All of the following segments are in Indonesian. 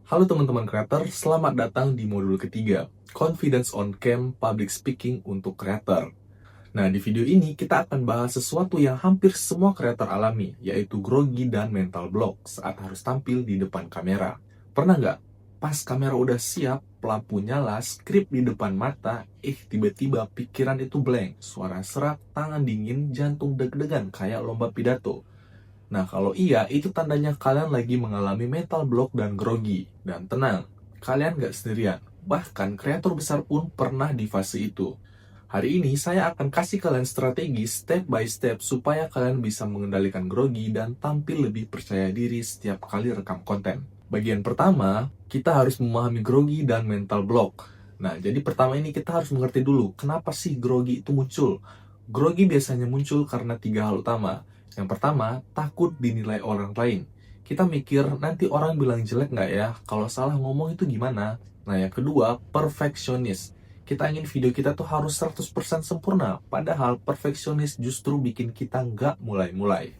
Halo teman-teman creator, selamat datang di modul ketiga, Confidence on Cam Public Speaking untuk Creator. Nah, di video ini kita akan bahas sesuatu yang hampir semua creator alami, yaitu grogi dan mental block saat harus tampil di depan kamera. Pernah nggak? Pas kamera udah siap, lampu nyala, skrip di depan mata, tiba-tiba pikiran itu blank, suara serak, tangan dingin, jantung deg-degan kayak lomba pidato. Nah, kalau iya, itu tandanya kalian lagi mengalami mental block dan grogi. Dan tenang, kalian nggak sendirian. Bahkan, kreator besar pun pernah di fase itu. Hari ini, saya akan kasih kalian strategi step by step supaya kalian bisa mengendalikan grogi dan tampil lebih percaya diri setiap kali rekam konten. Bagian pertama, kita harus memahami grogi dan mental block. Nah, jadi pertama ini kita harus mengerti dulu, kenapa sih grogi itu muncul? Grogi biasanya muncul karena tiga hal utama. Yang pertama, takut dinilai orang lain. Kita mikir, nanti orang bilang jelek nggak ya? Kalau salah ngomong itu gimana? Nah, yang kedua, perfeksionis. Kita ingin video kita tuh harus 100% sempurna, padahal perfeksionis justru bikin kita nggak mulai-mulai.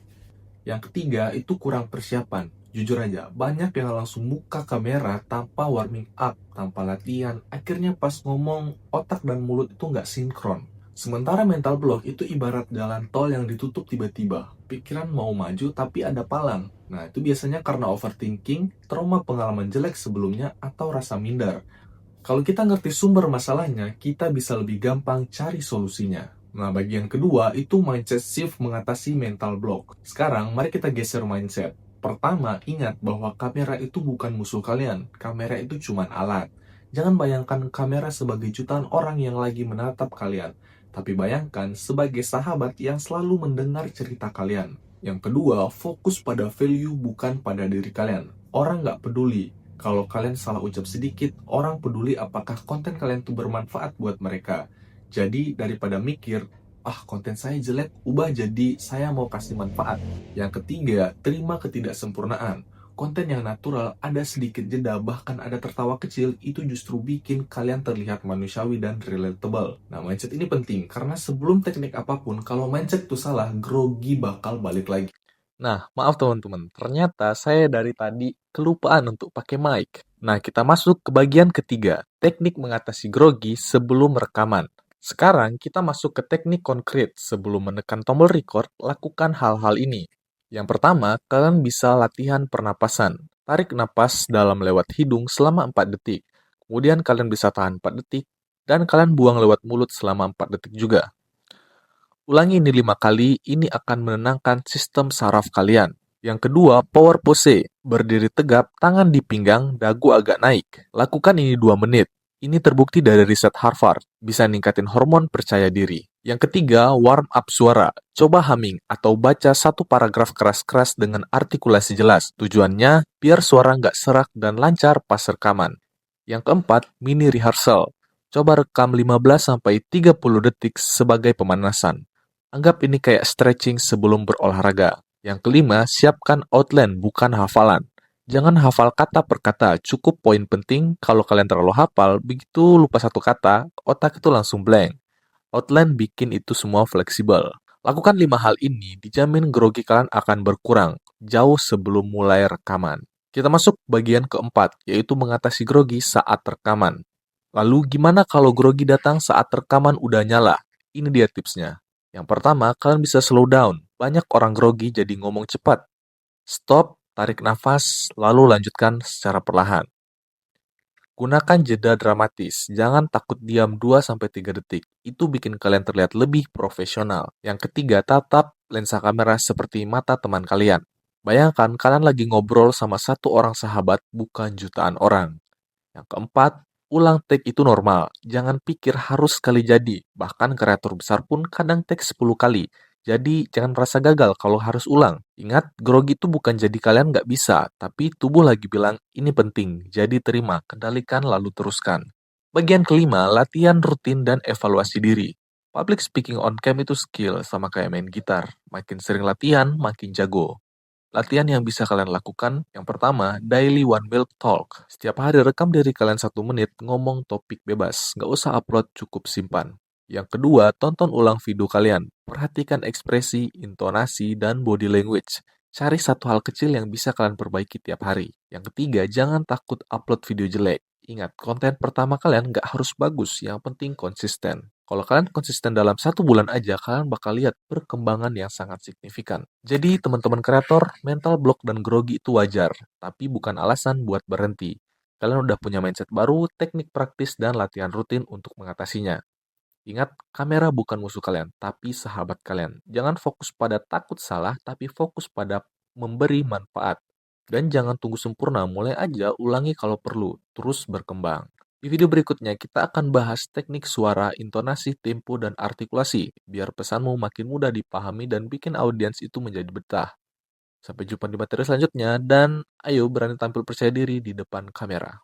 Yang ketiga, itu kurang persiapan. Jujur aja, banyak yang langsung buka kamera tanpa warming up, tanpa latihan. Akhirnya pas ngomong, otak dan mulut itu nggak sinkron. Sementara mental block itu ibarat jalan tol yang ditutup tiba-tiba. Pikiran mau maju tapi ada palang. Nah, itu biasanya karena overthinking, trauma pengalaman jelek sebelumnya, atau rasa minder. Kalau kita ngerti sumber masalahnya, kita bisa lebih gampang cari solusinya. Nah, bagian kedua itu mindset shift mengatasi mental block. Sekarang, mari kita geser mindset. Pertama, ingat bahwa kamera itu bukan musuh kalian. Kamera itu cuma alat. Jangan bayangkan kamera sebagai jutaan orang yang lagi menatap kalian. Tapi bayangkan sebagai sahabat yang selalu mendengar cerita kalian. Yang kedua, fokus pada value bukan pada diri kalian. Orang nggak peduli kalau kalian salah ucap sedikit, orang peduli apakah konten kalian itu bermanfaat buat mereka. Jadi daripada mikir, konten saya jelek, ubah jadi saya mau kasih manfaat. Yang ketiga, terima ketidaksempurnaan. Konten yang natural, ada sedikit jeda, bahkan ada tertawa kecil, itu justru bikin kalian terlihat manusiawi dan relatable. Nah, mindset ini penting, karena sebelum teknik apapun, kalau mindset itu salah, grogi bakal balik lagi. Nah, maaf teman-teman, ternyata saya dari tadi kelupaan untuk pakai mic. Nah, kita masuk ke bagian ketiga, teknik mengatasi grogi sebelum rekaman. Sekarang kita masuk ke teknik konkret. Sebelum menekan tombol record, lakukan hal-hal ini. Yang pertama, kalian bisa latihan pernapasan. Tarik napas dalam lewat hidung selama 4 detik. Kemudian kalian bisa tahan 4 detik, dan kalian buang lewat mulut selama 4 detik juga. Ulangi ini 5 kali, ini akan menenangkan sistem saraf kalian. Yang kedua, power pose. Berdiri tegap, tangan di pinggang, dagu agak naik. Lakukan ini 2 menit. Ini terbukti dari riset Harvard, bisa ningkatin hormon percaya diri. Yang ketiga, warm up suara. Coba humming atau baca satu paragraf keras-keras dengan artikulasi jelas. Tujuannya, biar suara nggak serak dan lancar pas rekaman. Yang keempat, mini rehearsal. Coba rekam 15-30 detik sebagai pemanasan. Anggap ini kayak stretching sebelum berolahraga. Yang kelima, siapkan outline bukan hafalan. Jangan hafal kata per kata, cukup poin penting. Kalau kalian terlalu hafal, begitu lupa satu kata, otak itu langsung blank. Outline bikin itu semua fleksibel. Lakukan 5 hal ini, dijamin grogi kalian akan berkurang, jauh sebelum mulai rekaman. Kita masuk bagian keempat, yaitu mengatasi grogi saat rekaman. Lalu gimana kalau grogi datang saat rekaman udah nyala? Ini dia tipsnya. Yang pertama, kalian bisa slow down. Banyak orang grogi jadi ngomong cepat. Stop, tarik nafas, lalu lanjutkan secara perlahan. Gunakan jeda dramatis. Jangan takut diam 2-3 detik. Itu bikin kalian terlihat lebih profesional. Yang ketiga, tatap lensa kamera seperti mata teman kalian. Bayangkan kalian lagi ngobrol sama satu orang sahabat, bukan jutaan orang. Yang keempat, ulang take itu normal. Jangan pikir harus sekali jadi. Bahkan kreator besar pun kadang take 10 kali. Jadi, jangan merasa gagal kalau harus ulang. Ingat, grogi itu bukan jadi kalian nggak bisa, tapi tubuh lagi bilang, ini penting, jadi terima, kendalikan lalu teruskan. Bagian kelima, latihan rutin dan evaluasi diri. Public speaking on cam itu skill, sama kayak main gitar. Makin sering latihan, makin jago. Latihan yang bisa kalian lakukan, yang pertama, daily one milk talk. Setiap hari rekam diri kalian 1 menit, ngomong topik bebas. Nggak usah upload, cukup simpan. Yang kedua, tonton ulang video kalian. Perhatikan ekspresi, intonasi, dan body language. Cari satu hal kecil yang bisa kalian perbaiki tiap hari. Yang ketiga, jangan takut upload video jelek. Ingat, konten pertama kalian nggak harus bagus, yang penting konsisten. Kalau kalian konsisten dalam 1 bulan aja, kalian bakal lihat perkembangan yang sangat signifikan. Jadi, teman-teman kreator, mental block dan grogi itu wajar, tapi bukan alasan buat berhenti. Kalian udah punya mindset baru, teknik praktis, dan latihan rutin untuk mengatasinya. Ingat, kamera bukan musuh kalian, tapi sahabat kalian. Jangan fokus pada takut salah, tapi fokus pada memberi manfaat. Dan jangan tunggu sempurna, mulai aja, ulangi kalau perlu, terus berkembang. Di video berikutnya, kita akan bahas teknik suara, intonasi, tempo, dan artikulasi, biar pesanmu makin mudah dipahami dan bikin audiens itu menjadi betah. Sampai jumpa di materi selanjutnya, dan ayo berani tampil percaya diri di depan kamera.